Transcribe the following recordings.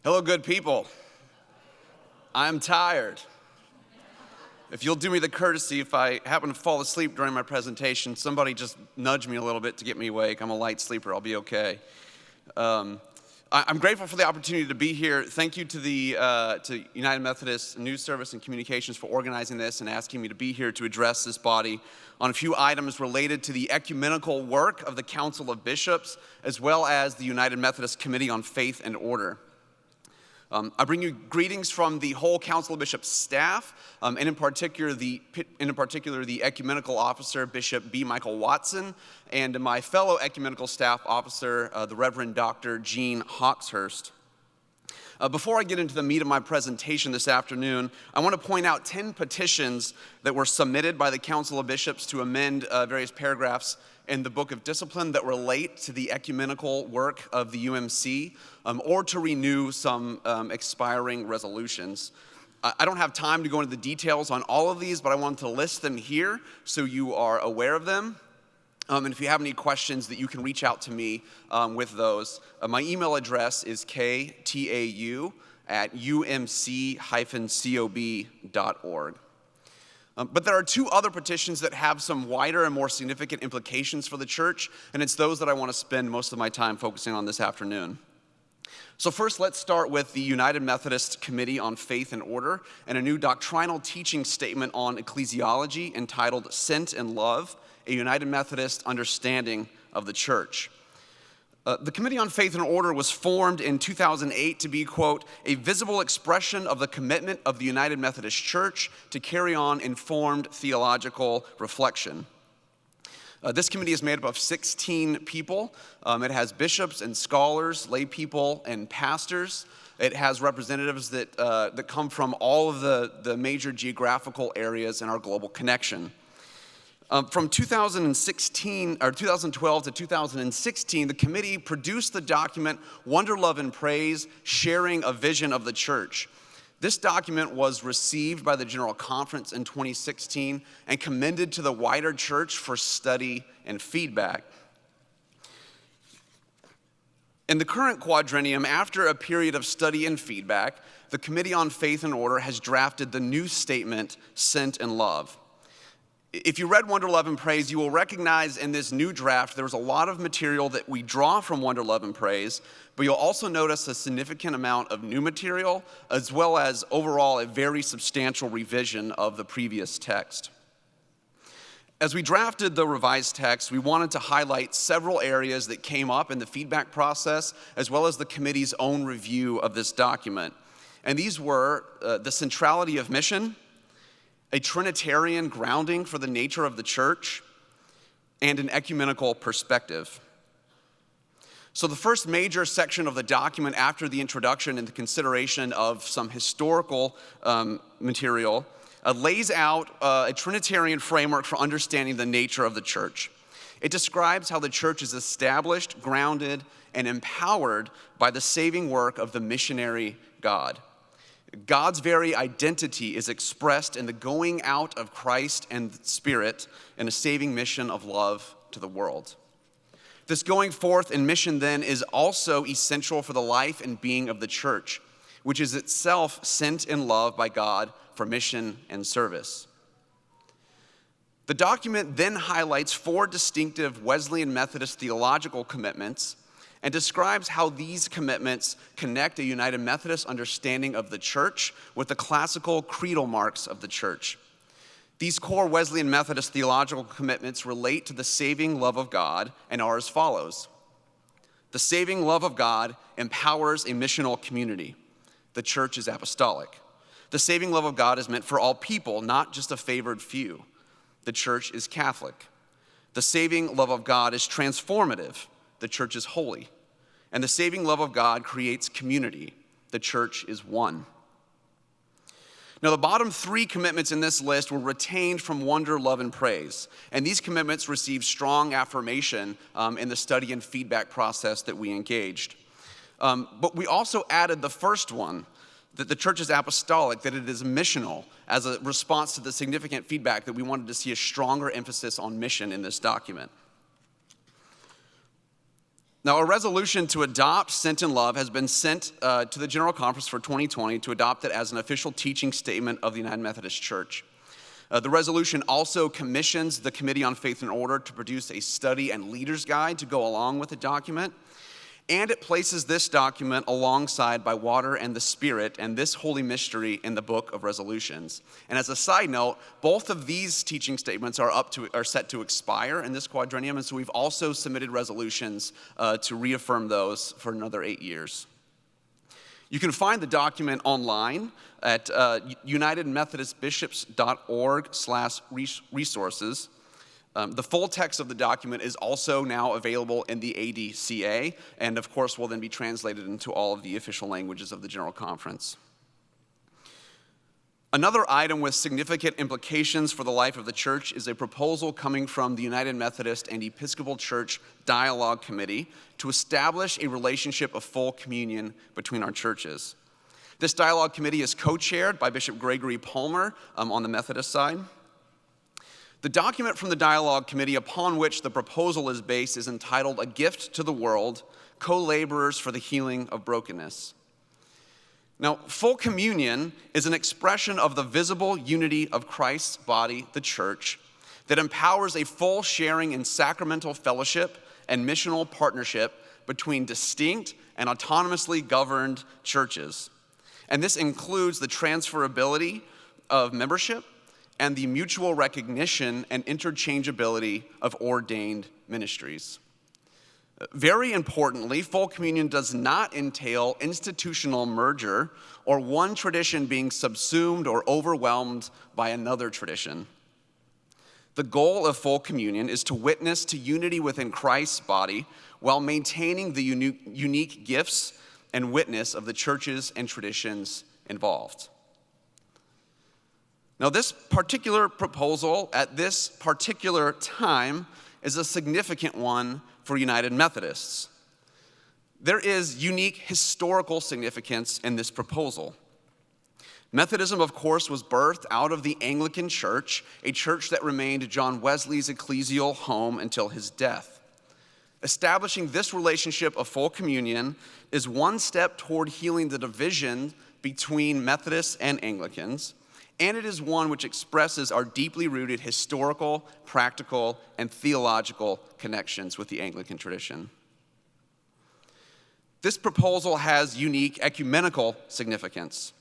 Hello, good people. I'm tired. If you'll do me the courtesy, if I happen to fall asleep during my presentation, somebody just nudge me a little bit to get me awake. I'm a light sleeper. I'll be okay. I'm grateful for the opportunity to be here. Thank you to the United Methodist News Service and Communications for organizing this and asking me to be here to address this body on a few items related to the ecumenical work of the Council of Bishops, as well as the United Methodist Committee on Faith and Order. I bring you greetings from the whole Council of Bishops staff, and in particular the ecumenical officer, Bishop B. Michael Watson, and my fellow ecumenical staff officer, the Reverend Dr. Gene Hawkshurst. Before I get into the meat of my presentation this afternoon, I want to point out 10 petitions that were submitted by the Council of Bishops to amend various paragraphs in the Book of Discipline that relate to the ecumenical work of the UMC, or to renew some expiring resolutions. I don't have time to go into the details on all of these, but I wanted to list them here so you are aware of them. And if you have any questions, that you can reach out to me with those. My email address is ktau@umc-cob.org. But there are two other petitions that have some wider and more significant implications for the church, and it's those that I want to spend most of my time focusing on this afternoon. So first, let's start with the United Methodist Committee on Faith and Order and a new doctrinal teaching statement on ecclesiology entitled Sent and Love, a United Methodist Understanding of the Church. The Committee on Faith and Order was formed in 2008 to be, quote, a visible expression of the commitment of the United Methodist Church to carry on informed theological reflection. This committee is made up of 16 people. It has bishops and scholars, lay people, and pastors. It has representatives that come from all of the major geographical areas in our global connection. From 2012 to 2016, the committee produced the document Wonder, Love, and Praise, Sharing a Vision of the Church. This document was received by the General Conference in 2016 and commended to the wider church for study and feedback. In the current quadrennium, after a period of study and feedback, the Committee on Faith and Order has drafted the new statement, Sent and Love. If you read Wonder, Love, and Praise, you will recognize in this new draft there's a lot of material that we draw from Wonder, Love, and Praise, but you'll also notice a significant amount of new material, as well as overall a very substantial revision of the previous text. As we drafted the revised text, we wanted to highlight several areas that came up in the feedback process, as well as the committee's own review of this document. And these were the centrality of mission, a Trinitarian grounding for the nature of the church, and an ecumenical perspective. So the first major section of the document after the introduction and the consideration of some historical material lays out a Trinitarian framework for understanding the nature of the church. It describes how the church is established, grounded, and empowered by the saving work of the missionary God. God's very identity is expressed in the going out of Christ and the Spirit in a saving mission of love to the world. This going forth in mission then is also essential for the life and being of the church, which is itself sent in love by God for mission and service. The document then highlights 4 distinctive Wesleyan Methodist theological commitments and describes how these commitments connect a United Methodist understanding of the church with the classical creedal marks of the church. These core Wesleyan Methodist theological commitments relate to the saving love of God and are as follows. The saving love of God empowers a missional community. The church is apostolic. The saving love of God is meant for all people, not just a favored few. The church is Catholic. The saving love of God is transformative. The church is holy. And the saving love of God creates community. The church is one. Now, the bottom 3 commitments in this list were retained from Wonder, Love, and Praise. And these commitments received strong affirmation in the study and feedback process that we engaged. But we also added the first one, that the church is apostolic, that it is missional, as a response to the significant feedback that we wanted to see a stronger emphasis on mission in this document. Now, a resolution to adopt Sent in Love has been sent to the General Conference for 2020 to adopt it as an official teaching statement of the United Methodist Church. The resolution also commissions the Committee on Faith and Order to produce a study and leader's guide to go along with the document. And it places this document alongside By Water and the Spirit and this holy mystery in the Book of Resolutions. And as a side note, both of these teaching statements are set to expire in this quadrennium, and so we've also submitted resolutions to reaffirm those for another 8 years. You can find the document online at unitedmethodistbishops.org/resources. The full text of the document is also now available in the ADCA, and of course will then be translated into all of the official languages of the General Conference. Another item with significant implications for the life of the church is a proposal coming from the United Methodist and Episcopal Church Dialogue Committee to establish a relationship of full communion between our churches. This dialogue committee is co-chaired by Bishop Gregory Palmer on the Methodist side. The document from the Dialogue Committee upon which the proposal is based is entitled A Gift to the World, Co-Laborers for the Healing of Brokenness. Now, full communion is an expression of the visible unity of Christ's body, the church, that empowers a full sharing in sacramental fellowship and missional partnership between distinct and autonomously governed churches. And this includes the transferability of membership and the mutual recognition and interchangeability of ordained ministries. Very importantly, full communion does not entail institutional merger or one tradition being subsumed or overwhelmed by another tradition. The goal of full communion is to witness to unity within Christ's body while maintaining the unique gifts and witness of the churches and traditions involved. Now, this particular proposal at this particular time is a significant one for United Methodists. There is unique historical significance in this proposal. Methodism, of course, was birthed out of the Anglican Church, a church that remained John Wesley's ecclesial home until his death. Establishing this relationship of full communion is one step toward healing the division between Methodists and Anglicans, and it is one which expresses our deeply rooted historical, practical, and theological connections with the Anglican tradition. This proposal has unique ecumenical significance.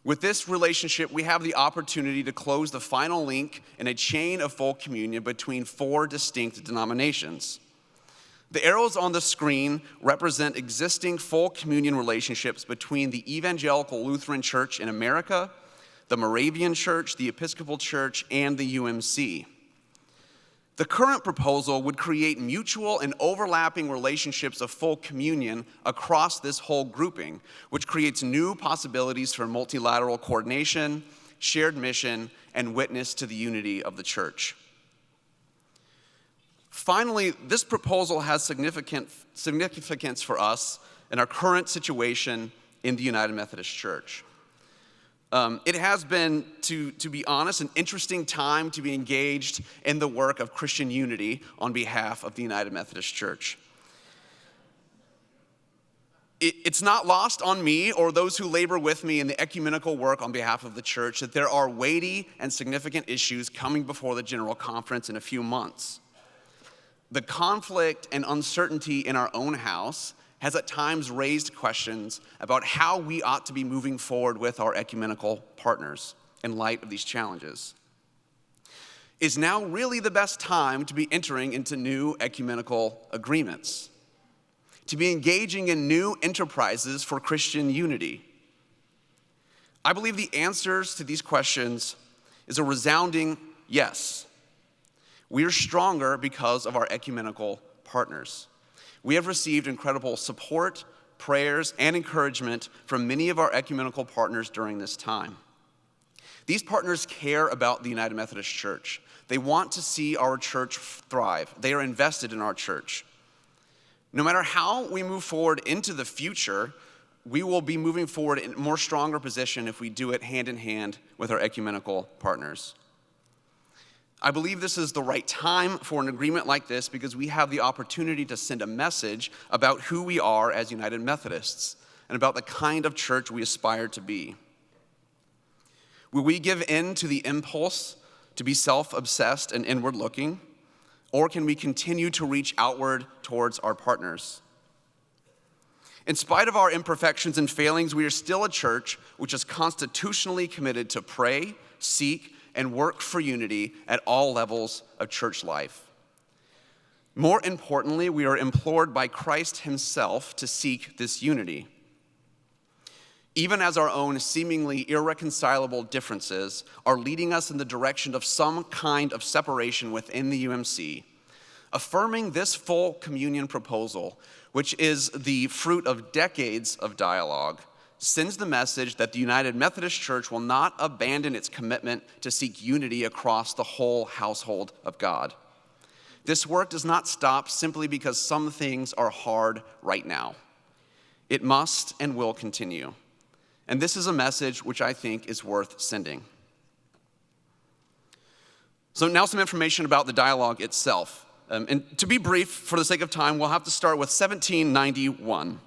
With this relationship, we have the opportunity to close the final link in a chain of full communion between 4 distinct denominations. The arrows on the screen represent existing full communion relationships between the Evangelical Lutheran Church in America, the Moravian Church, the Episcopal Church, and the UMC. The current proposal would create mutual and overlapping relationships of full communion across this whole grouping, which creates new possibilities for multilateral coordination, shared mission, and witness to the unity of the church. Finally, this proposal has significance for us in our current situation in the United Methodist Church. It has been, to be honest, an interesting time to be engaged in the work of Christian unity on behalf of the United Methodist Church. It's not lost on me or those who labor with me in the ecumenical work on behalf of the church that there are weighty and significant issues coming before the General Conference in a few months. The conflict and uncertainty in our own house has at times raised questions about how we ought to be moving forward with our ecumenical partners in light of these challenges. Is now really the best time to be entering into new ecumenical agreements, to be engaging in new enterprises for Christian unity? I believe the answers to these questions is a resounding yes. We are stronger because of our ecumenical partners. We have received incredible support, prayers, and encouragement from many of our ecumenical partners during this time. These partners care about the United Methodist Church. They want to see our church thrive. They are invested in our church. No matter how we move forward into the future, we will be moving forward in a more stronger position if we do it hand in hand with our ecumenical partners. I believe this is the right time for an agreement like this because we have the opportunity to send a message about who we are as United Methodists and about the kind of church we aspire to be. Will we give in to the impulse to be self-obsessed and inward-looking, or can we continue to reach outward towards our partners? In spite of our imperfections and failings, we are still a church which is constitutionally committed to pray, seek, and work for unity at all levels of church life. More importantly, we are implored by Christ himself to seek this unity. Even as our own seemingly irreconcilable differences are leading us in the direction of some kind of separation within the UMC, affirming this full communion proposal, which is the fruit of decades of dialogue, sends the message that the United Methodist Church will not abandon its commitment to seek unity across the whole household of God. This work does not stop simply because some things are hard right now. It must and will continue. And this is a message which I think is worth sending. So now some information about the dialogue itself. And to be brief, for the sake of time, we'll have to start with 1791.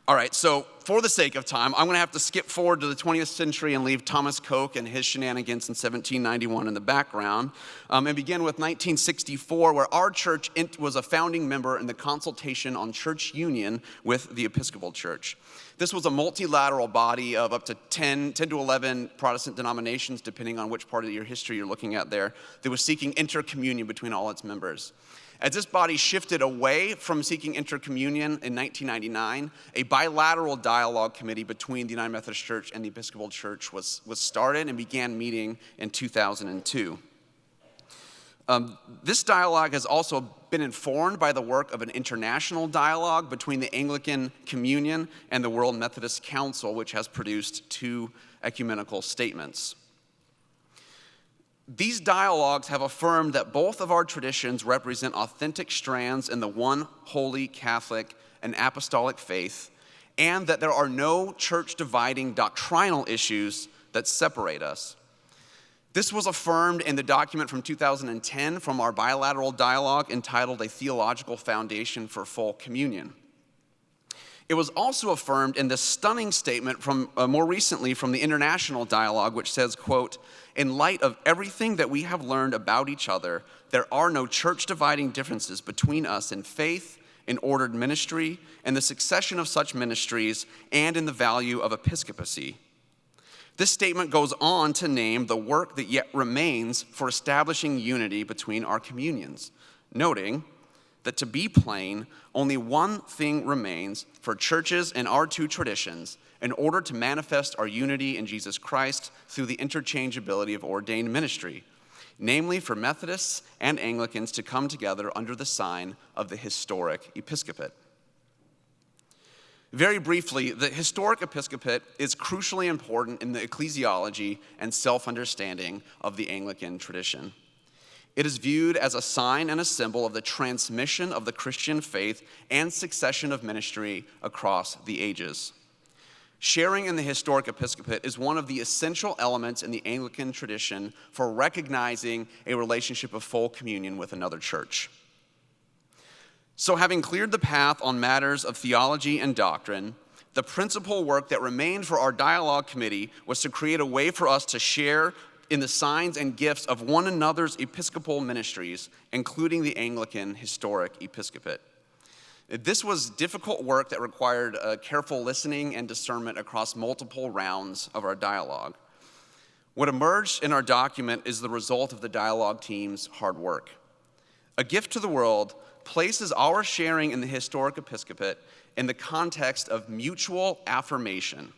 All right, so for the sake of time, I'm going to have to skip forward to the 20th century and leave Thomas Coke and his shenanigans in 1791 in the background, and begin with 1964, where our church was a founding member in the consultation on church union with the Episcopal Church. This was a multilateral body of up to 10 to 11 Protestant denominations, depending on which part of your history you're looking at there, that was seeking intercommunion between all its members. As this body shifted away from seeking intercommunion in 1999, a bilateral dialogue committee between the United Methodist Church and the Episcopal Church was started and began meeting in 2002. This dialogue has also been informed by the work of an international dialogue between the Anglican Communion and the World Methodist Council, which has produced 2 ecumenical statements. These dialogues have affirmed that both of our traditions represent authentic strands in the one holy Catholic and apostolic faith, and that there are no church-dividing doctrinal issues that separate us. This was affirmed in the document from 2010 from our bilateral dialogue entitled A Theological Foundation for Full Communion. It was also affirmed in this stunning statement from more recently from the international dialogue, which says, quote, "In light of everything that we have learned about each other, there are no church-dividing differences between us in faith, in ordered ministry, in the succession of such ministries, and in the value of episcopacy." This statement goes on to name the work that yet remains for establishing unity between our communions, noting that, to be plain, only one thing remains for churches in our 2 traditions in order to manifest our unity in Jesus Christ through the interchangeability of ordained ministry, namely for Methodists and Anglicans to come together under the sign of the historic Episcopate. Very briefly, the historic Episcopate is crucially important in the ecclesiology and self-understanding of the Anglican tradition. It is viewed as a sign and a symbol of the transmission of the Christian faith and succession of ministry across the ages. Sharing in the historic Episcopate is one of the essential elements in the Anglican tradition for recognizing a relationship of full communion with another church. So, having cleared the path on matters of theology and doctrine, the principal work that remained for our dialogue committee was to create a way for us to share in the signs and gifts of one another's episcopal ministries, including the Anglican historic Episcopate. This was difficult work that required careful listening and discernment across multiple rounds of our dialogue. What emerged in our document is the result of the dialogue team's hard work. A Gift to the World places our sharing in the historic Episcopate in the context of mutual affirmation,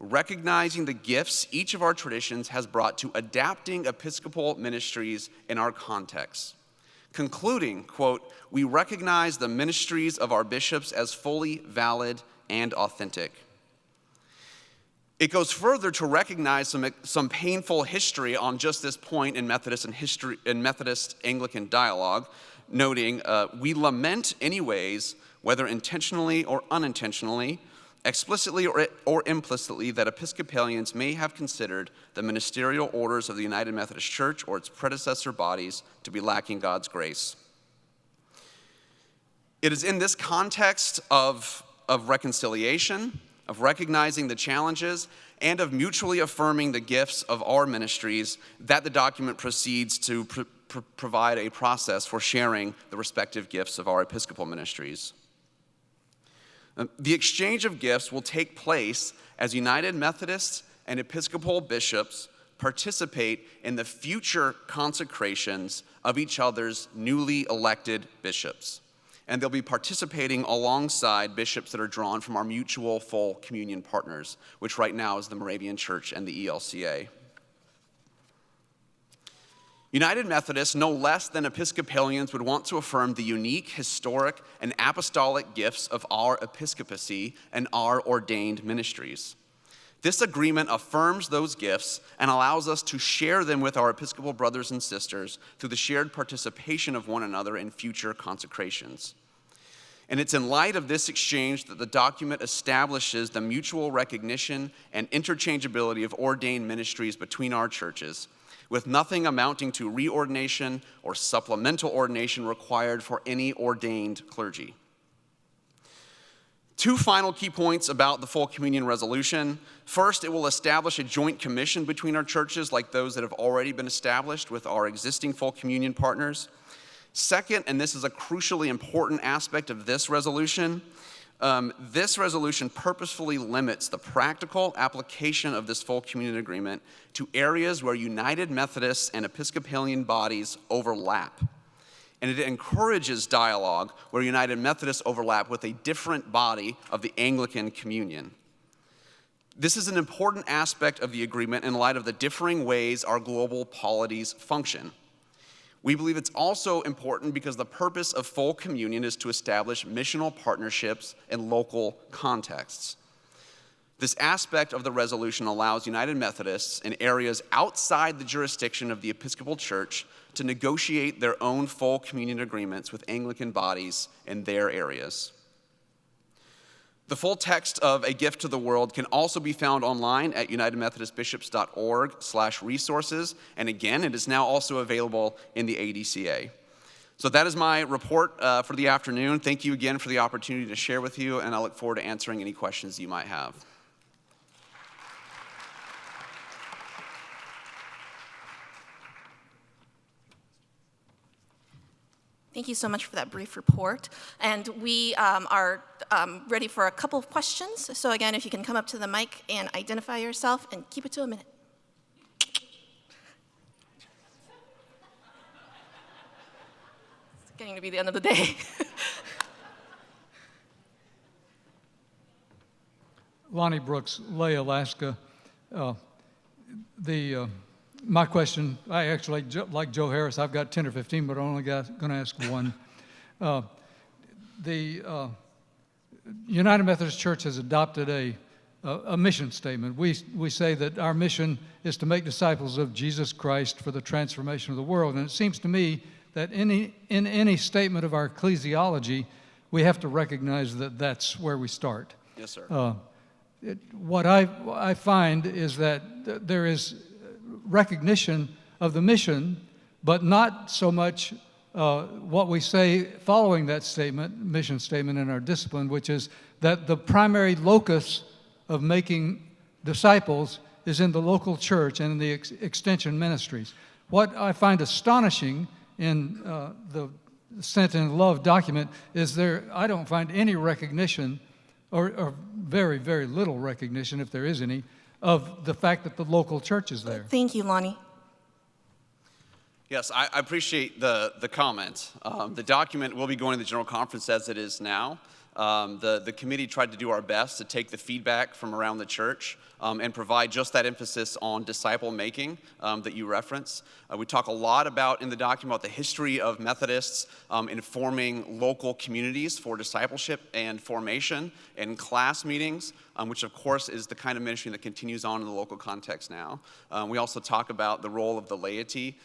recognizing the gifts each of our traditions has brought to adapting episcopal ministries in our context. Concluding, quote, "We recognize the ministries of our bishops as fully valid and authentic." It goes further to recognize some painful history on just this point in Methodist and Methodist Anglican dialogue, noting, "We lament anyways, whether intentionally or unintentionally, explicitly or implicitly, that Episcopalians may have considered the ministerial orders of the United Methodist Church or its predecessor bodies to be lacking God's grace. It is in this context of reconciliation, of recognizing the challenges, and of mutually affirming the gifts of our ministries that the document proceeds to provide a process for sharing the respective gifts of our Episcopal ministries. The exchange of gifts will take place as United Methodists and Episcopal bishops participate in the future consecrations of each other's newly elected bishops. And they'll be participating alongside bishops that are drawn from our mutual full communion partners, which right now is the Moravian Church and the ELCA. United Methodists, no less than Episcopalians, would want to affirm the unique, historic, and apostolic gifts of our episcopacy and our ordained ministries. This agreement affirms those gifts and allows us to share them with our Episcopal brothers and sisters through the shared participation of one another in future consecrations. And it's in light of this exchange that the document establishes the mutual recognition and interchangeability of ordained ministries between our churches, with nothing amounting to reordination or supplemental ordination required for any ordained clergy. Two final key points about the full communion resolution. First, it will establish a joint commission between our churches like those that have already been established with our existing full communion partners. Second, and this is a crucially important aspect of this resolution purposefully limits the practical application of this full communion agreement to areas where United Methodists and Episcopalian bodies overlap. And it encourages dialogue where United Methodists overlap with a different body of the Anglican communion. This is an important aspect of the agreement in light of the differing ways our global polities function. We believe it's also important because the purpose of full communion is to establish missional partnerships in local contexts. This aspect of the resolution allows United Methodists in areas outside the jurisdiction of the Episcopal Church to negotiate their own full communion agreements with Anglican bodies in their areas. The full text of A Gift to the World can also be found online at unitedmethodistbishops.org/resources. And again, it is now also available in the ADCA. So that is my report for the afternoon. Thank you again for the opportunity to share with you, and I look forward to answering any questions you might have. Thank you so much for that brief report. And we are ready for a couple of questions. So again, if you can come up to the mic and identify yourself and keep it to a minute. It's getting to be the end of the day. Lonnie Brooks, Lay, Alaska. My question, I actually, like Joe Harris, I've got 10 or 15, but I'm only going to ask one. The United Methodist Church has adopted a mission statement. We say that our mission is to make disciples of Jesus Christ for the transformation of the world. And it seems to me that in any statement of our ecclesiology, we have to recognize that that's where we start. Yes, sir. What I find is that there is recognition of the mission, but not so much what we say following that statement, mission statement in our discipline, which is that the primary locus of making disciples is in the local church and in the extension ministries. What I find astonishing in the Sent in Love document is I don't find any recognition, or very, very little recognition, if there is any, of the fact that the local church is there. Thank you, Lonnie. Yes, I appreciate the comment. The document will be going to the General Conference as it is now. The committee tried to do our best to take the feedback from around the church and provide just that emphasis on disciple making that you reference. We talk a lot in the document about the history of Methodists informing local communities for discipleship and formation in class meetings, which of course is the kind of ministry that continues on in the local context now. We also talk about the role of the laity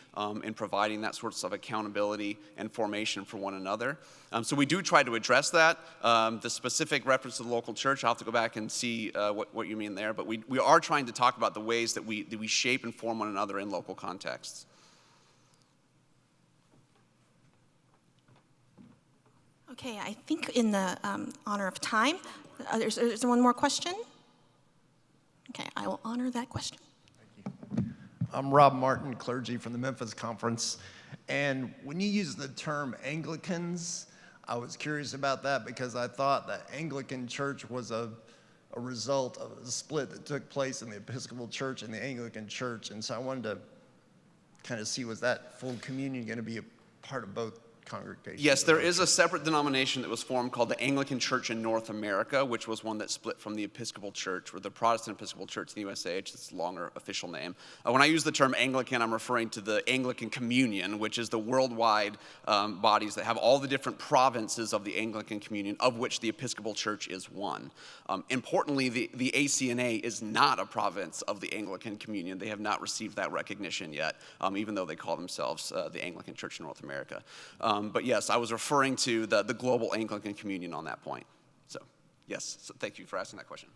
in providing that sorts of accountability and formation for one another. So we do try to address that. The specific reference to the local church, I'll have to go back and see what you mean there. But we are trying to talk about the ways that we shape and form one another in local contexts. Okay, I think in the honor of time, there's one more question. Okay, I will honor that question. Thank you. I'm Rob Martin, clergy from the Memphis Conference. And when you use the term Anglicans, I was curious about that because I thought that Anglican Church was a result of a split that took place in the Episcopal Church and the Anglican Church. And so I wanted to kind of see, was that full communion going to be a part of both congregations? Yes, there is a separate denomination that was formed called the Anglican Church in North America, which was one that split from the Episcopal Church, or the Protestant Episcopal Church in the USA, which is its longer official name. When I use the term Anglican, I'm referring to the Anglican Communion, which is the worldwide bodies that have all the different provinces of the Anglican Communion, of which the Episcopal Church is one. Importantly, the ACNA is not a province of the Anglican Communion. They have not received that recognition yet, even though they call themselves the Anglican Church in North America. But yes, I was referring to the global Anglican Communion on that point. So yes, so thank you for asking that question.